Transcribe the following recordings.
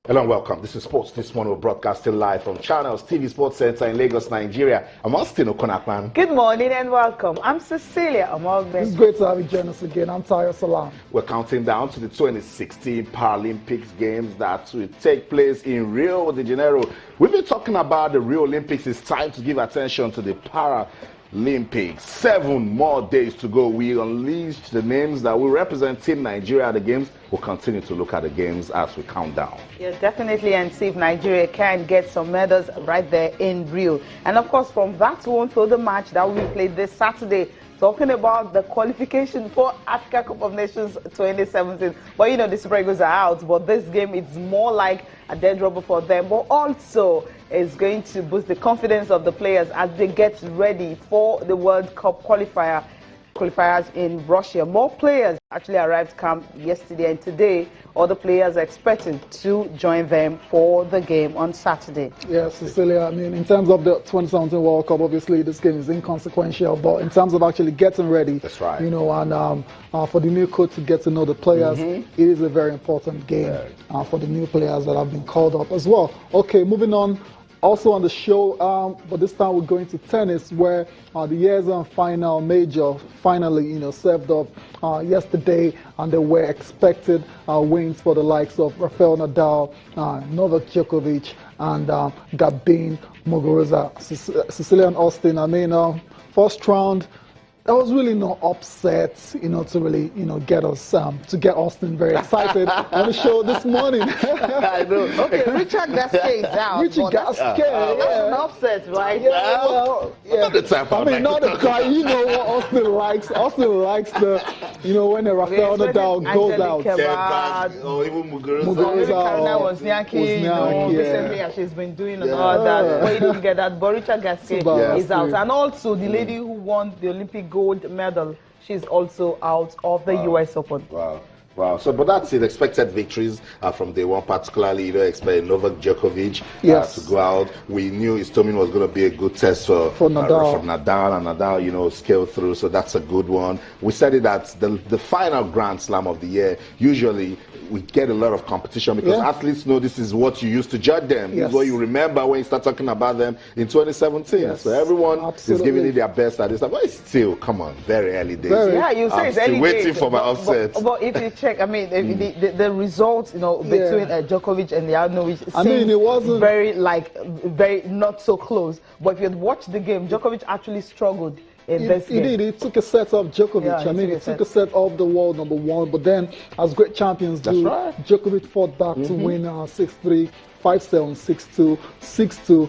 Hello and welcome. This is Sports This Morning. We're broadcasting live from Channels TV Sports Center in Lagos, Nigeria. I'm Austin Okon-Akpan. Good morning and welcome. I'm Cecilia Amogbe. It's great to have you join us again. I'm Tayo Salam. We're counting down to the 2016 Paralympics Games that will take place in Rio de Janeiro. We've been talking about the Rio Olympics. It's time to give attention to the Paralympics. 7 more days to go. We unleashed the names that will represent Team Nigeria at the Games. We'll continue to look at the Games as we count down. Yeah, definitely, and see if Nigeria can get some medals right there in Rio. And of course, from that one to the match that will be played this Saturday, talking about the qualification for Africa Cup of Nations 2017. But you know, the Super Eagles are out, but this game is more like a dead rubber for them, but also is going to boost the confidence of the players as they get ready for the World Cup qualifiers in Russia. More players actually arrived camp yesterday, and today all the players are expected to join them for the game on Saturday. Yeah, Cecilia, I mean, in terms of the 2017 World Cup, obviously this game is inconsequential, but in terms of actually getting ready, that's right. You know, and for the new coach to get to know the players, it is a very important game for the new players that have been called up as well. Okay, moving on. Also on the show, but this time we're going to tennis, where the year's final major finally, served up yesterday, and there were expected wins for the likes of Rafael Nadal, Novak Djokovic, and Gabin Muguruza. Cecilia and Austin, I mean, first round, there was really no upset, to really, get us, to get Austin very excited on the show this morning. I know. Okay, Richard Gasquet is out. Richard Gasquet, that's an upset, right? Yeah, well, yeah. Not the type I mean, not the guy. You know what Austin likes. Austin likes the, when the Rafael Nadal goes out. Or even Muguruza. Karina Wozniacki, recently as she's been doing and all that. But he didn't get that. But Richard Gasquet is out. And also the lady who won the Olympic gold medal, she's also out of the US Open. Wow. So, but that's it. Expected victories from day one, particularly, expect Novak Djokovic to go out. We knew Istomin was going to be a good test for Nadal. And Nadal, scaled through. So that's a good one. We said it that the final Grand Slam of the year, usually we get a lot of competition because athletes know this is what you used to judge them. This is what you remember when you start talking about them in 2017. Yes. So everyone is giving it their best at this time. But it's still, come on, very early days. Yeah, you say it's early days. Waiting for my upset. But if you check, I mean, the results, between Djokovic and Ivanovic, it wasn't very not so close. But if you had watched the game, Djokovic actually struggled. He did. He took a set off Djokovic. He took a set off the world number one. But then, as great champions do, Djokovic fought back to win 6-3, 5-7, 6-2, 6-2.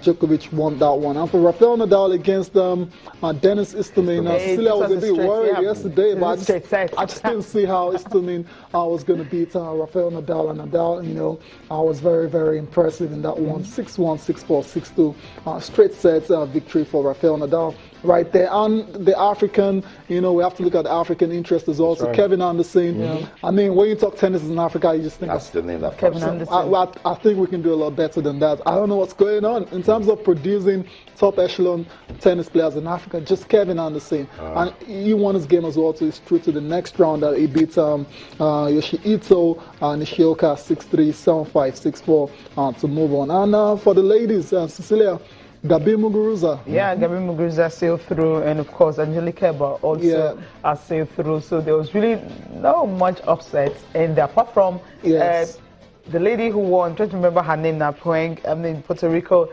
Djokovic won that one. And for Rafael Nadal against Dennis Istomin, Cecilia was a bit worried yesterday, but I just didn't see how Istomin was going to beat Rafael Nadal. And Nadal, was very, very impressive in that one. 6-1, 6-4, 6-2. Straight set victory for Rafael Nadal. Right there, and the African, we have to look at the African interest as well. So Kevin Anderson, I mean, when you talk tennis in Africa, you just think that's the name that Kevin Anderson. I think we can do a lot better than that. I don't know what's going on in terms of producing top echelon tennis players in Africa. Just Kevin Anderson, and he won his game as well. So he's through to the next round. That he beat Yoshihito Nishioka 6-3, 7-5, 6-4 to move on. And for the ladies, Cecilia, Gabin Muguruza. Yeah, Gabin Muguruza sailed through, and of course Angelique Kerber also sailed through. So there was really not much upset, and apart from the lady who won, I'm trying to remember her name now, Puerto Rican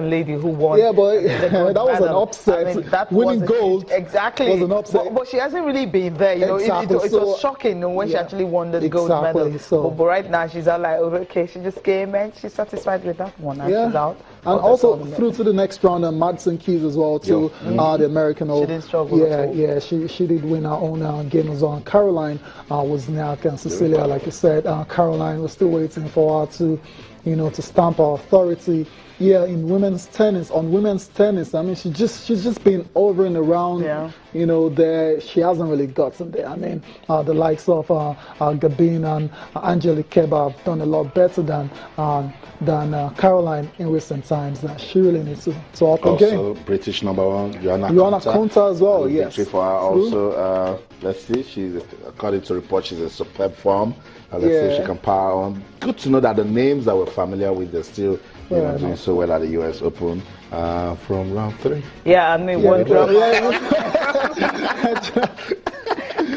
lady who won. Yeah, but that was an upset. I mean, that winning gold exactly was an upset. But she hasn't really been there. Exactly. It was shocking when she actually won the gold medal. So. But right now she's out like, okay, she just came and she's satisfied with that one. And she's out. And also through to the next round, Madison Keys as well too. The American Open. She didn't struggle. She did win her own game as well. Caroline Wozniacki and Cecilia, like you said, Caroline was still waiting for her to, to stamp her authority. Yeah, in women's tennis, I mean, she's just been over and around. There she hasn't really gotten there. I mean, the likes of Gabin and Angelique Kerber have done a lot better than Caroline in recent times. She really needs to up her game. Also, British number one, Joanna Konta as well. Yes, victory for her. Also, let's see. She's, according to reports, she's in superb form. let's see if she can power on. Good to know that the names that we're familiar with, they're still doing so well at the US Open from round 3. Yeah, I mean, one drama.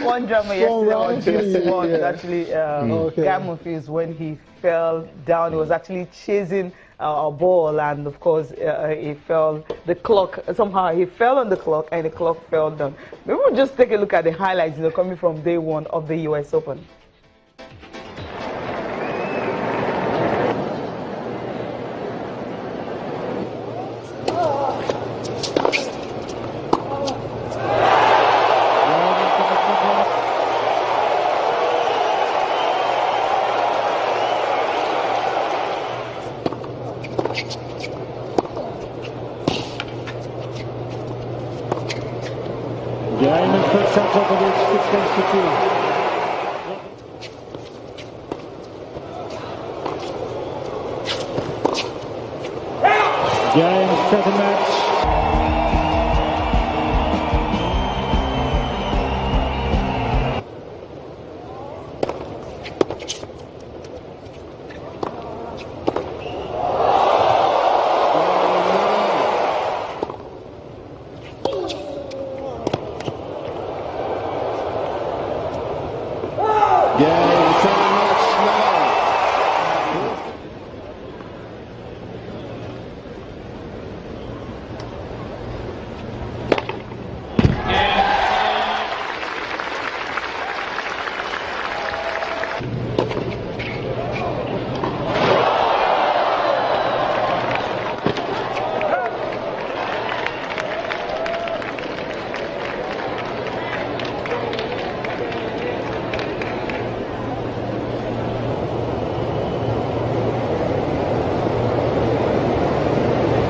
One drama yesterday on this one was actually Guy Monfils when he fell down. He was actually chasing a ball, and of course he fell. The clock, somehow he fell on the clock, and the clock fell down. Maybe we'll just take a look at the highlights, coming from day 1 of the US Open. Game for Djokovic, 6 games to 2. Game, 7 match.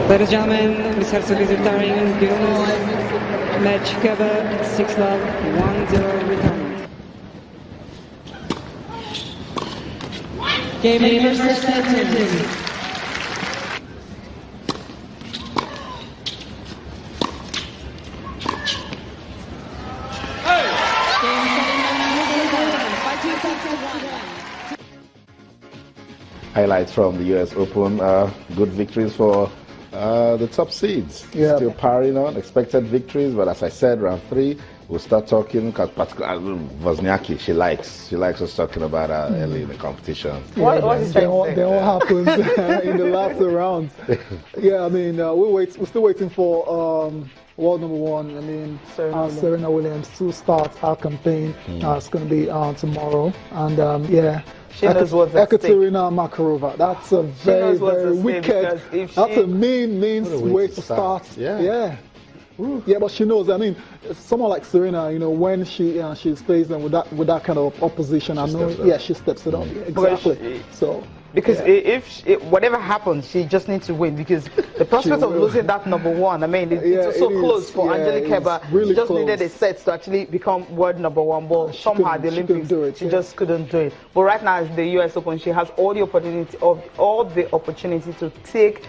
Ladies and gentlemen, Ms. Herzog is retiring. Match cover, 6-love, 1-0 retirement. Game first set. Highlights from the US Open, good victories for the top seeds. Yeah. Still powering on, expected victories, but as I said, round 3, we'll start talking, particularly Wozniacki, she likes us talking about her early in the competition. What is that? They all happens in the latter rounds. Yeah, I mean, we're still waiting for world number 1. I mean, Serena Williams to start our campaign. It's going to be tomorrow, and yeah. She knows what's at stake. Ekaterina Makarova. That's a very, very wicked. That's a mean way to start. Yeah. Yeah, but she knows. I mean, someone like Serena, when she's facing with that kind of opposition, she steps it up. Exactly. Because if whatever happens, she just needs to win, because the prospect of losing that number 1, I mean, it was so close for Angelique Kerber. Really she just needed a set to actually become world number 1, but somehow at the Olympics, she just couldn't do it. But right now, as the US Open, she has all the opportunity to take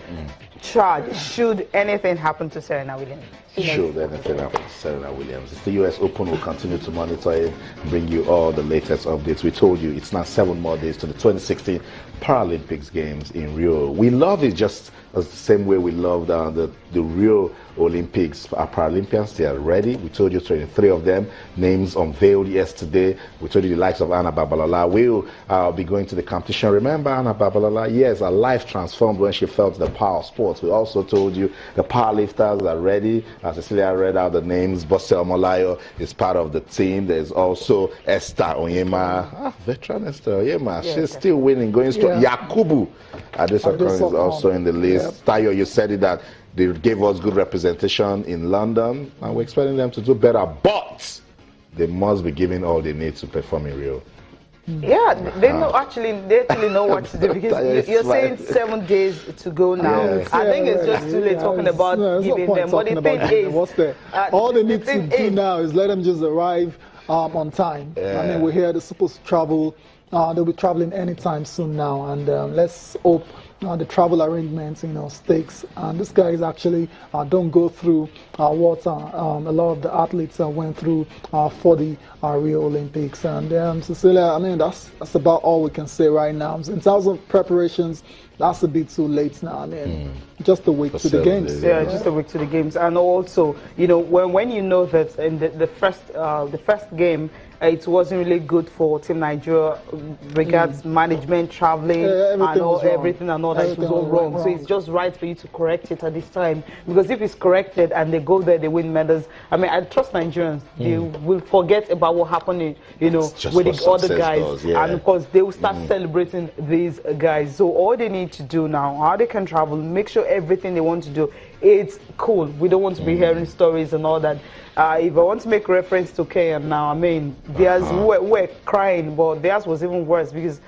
charge should anything happen to Serena Williams. Should anything happen to Serena Williams. It's the US Open. Will continue to monitor it, bring you all the latest updates. We told you it's now 7 more days to the 2016 Paralympics Games in Rio. We love it just as the same way we loved the Rio Olympics. Our Paralympians, they are ready. We told you 23 of them, names unveiled yesterday. We told you the likes of Anna Babalola will be going to the competition. Remember Anna Babalola? Yes, her life transformed when she felt the power of sports. We also told you the powerlifters are ready. Cecilia read out the names. Bosel Molayo is part of the team. There's also Esther Onyema, veteran Esther Onyema. She's still winning, going strong. Yakubu Adesokon is also in the list. Tayo, you said it that they gave us good representation in London, and we're expecting them to do better, but they must be given all they need to perform in Rio. Yeah, they actually know what to do, because you're saying 7 days to go now. Yes. I think it's just too late talking about giving them. But the thing is, all they need to do now is let them just arrive on time. Yeah. I mean, we're here, they're supposed to travel. They'll be traveling anytime soon now, and let's hope the travel arrangements, stakes. And this guy is actually don't go through what a lot of the athletes went through for the Rio Olympics. And Cecilia, I mean, that's about all we can say right now. In terms of preparations, that's a bit too late now. I mean, just a week to the games. Yeah, just a week to the games. And also, when you know that in the first game, it wasn't really good for Team Nigeria regards management, traveling, everything and all that. It was all wrong. So it's just right for you to correct it at this time. Because if it's corrected and they go there, they win medals. I mean, I trust Nigerians. They will forget about what happened, with the other guys. And of course, they will start celebrating these guys. So all they need to do now, how they can travel, make sure everything they want to do, it's cool. We don't want to be hearing stories and all that. If I want to make reference to Kenya now, I mean, theirs were crying, but theirs was even worse because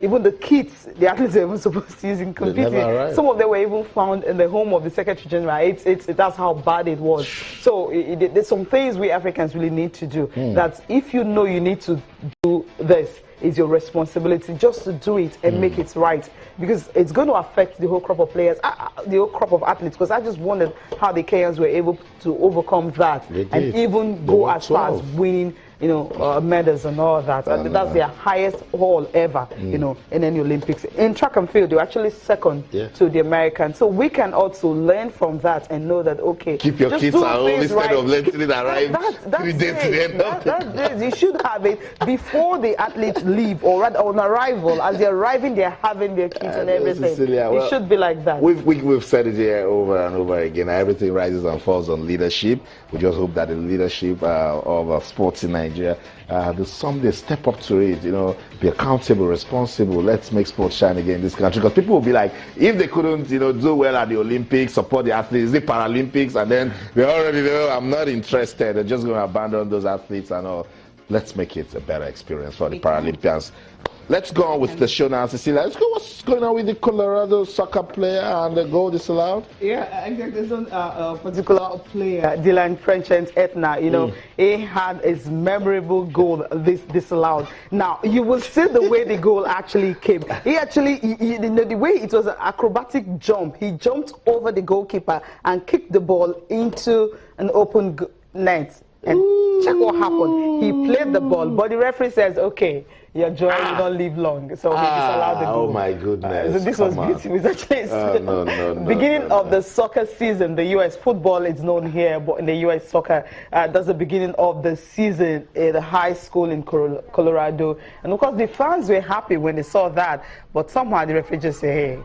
even the kits the athletes were even supposed to use in competing, some of them were even found in the home of the Secretary General. That's how bad it was. So there's some things we Africans really need to do. That if you know you need to do this, it's your responsibility just to do it and make it right, because it's going to affect the whole crop of players, the whole crop of athletes. Because I just wondered how the Kenyans were able to overcome that and even go as far as winning medals and all that. And that's their highest haul ever, in any Olympics. In track and field, they're actually second to the Americans. So we can also learn from that and know that, okay, keep your kids at home instead of letting it arrive 3 days to the end of that. You should have it before the athletes leave, or rather on arrival. As they're arriving, they're having their kids and everything. Cecilia, it should be like that. We've said it here over and over again. Everything rises and falls on leadership. We just hope that the leadership of sports in Nigeria, someday step up to it, be accountable, responsible. Let's make sports shine again in this country. Because people will be like, if they couldn't, do well at the Olympics, support the athletes, the Paralympics, and then they already know, I'm not interested. They're just going to abandon those athletes and all. Let's make it a better experience for the Paralympians. Let's go on with the show now, Cecilia. Let's go. What's going on with the Colorado soccer player and the goal disallowed? Yeah, exactly. There's a particular player, Dylan French and Etna. He had his memorable goal disallowed. Now you will see the way the goal actually came. He actually, the way it was an acrobatic jump. He jumped over the goalkeeper and kicked the ball into an open net. And check what happened. He played the ball, but the referee says, okay, your joy will not live long. So he disallowed the goal. Oh my goodness. So this was beautiful. It's actually beginning of the soccer season. The U.S. football is known here, but in the U.S. soccer, that's the beginning of the season in the high school in Colorado. And of course, the fans were happy when they saw that, but somehow the referee just said, hey,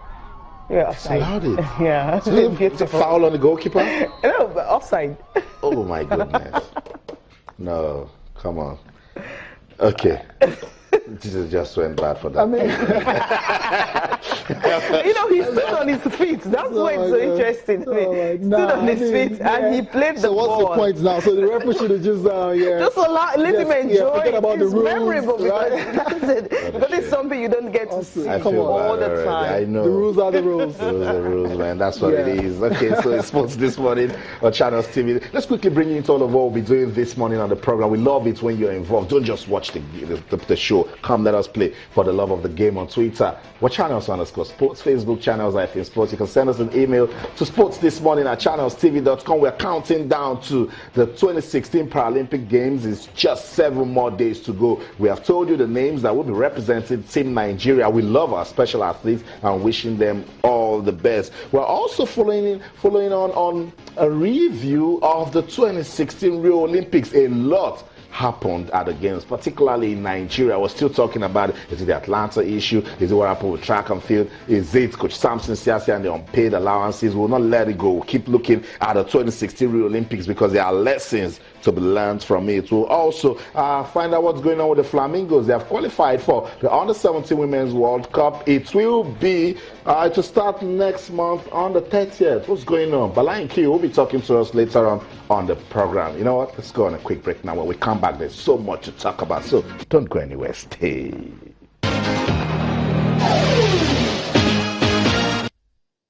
yeah, offside. Allowed it. Yeah. So it's a foul on the goalkeeper? No, but offside. Oh my goodness. No, come on. Okay. This just went bad for that. I mean, he stood on his feet. That's why it's so interesting. He stood on his feet and he played the ball. So what's the point now? So the referee should have just just let him enjoy. Forget about the rules, memorable because that's it. Because it's something you don't get to see all the time. I know. The rules are the rules. Those are the rules, man. That's what it is. Okay, so it's sports this morning on Channels TV. Let's quickly bring you into all of what we'll be doing this morning on the program. We love it when you're involved. Don't just watch the show. Come, let us play for the love of the game on Twitter. What channels_sports, Facebook channels IFN Sports. You can send us an email to sportsthismorning@channelstv.com. We're counting down to the 2016 Paralympic Games. It's just 7 more days to go. We have told you the names that will be representing Team Nigeria. We love our special athletes and wishing them all the best. We're also following on a review of the 2016 Rio Olympics. A lot happened at the games, particularly in Nigeria. We're still talking about it. Is it the Atlanta issue? Is it what happened with track and field? Is it Coach Samson Siasia and the unpaid allowances? We'll not let it go. We'll keep looking at the 2016 Rio Olympics because there are lessons to be learned from it. We'll also find out what's going on with the Flamingos. They have qualified for the Under-17 Women's World Cup. It will be to start next month on the 30th. What's going on? Balain Q will be talking to us later on the program. You know what? Let's go on a quick break now. When we come back, there's so much to talk about. So don't go anywhere. Stay.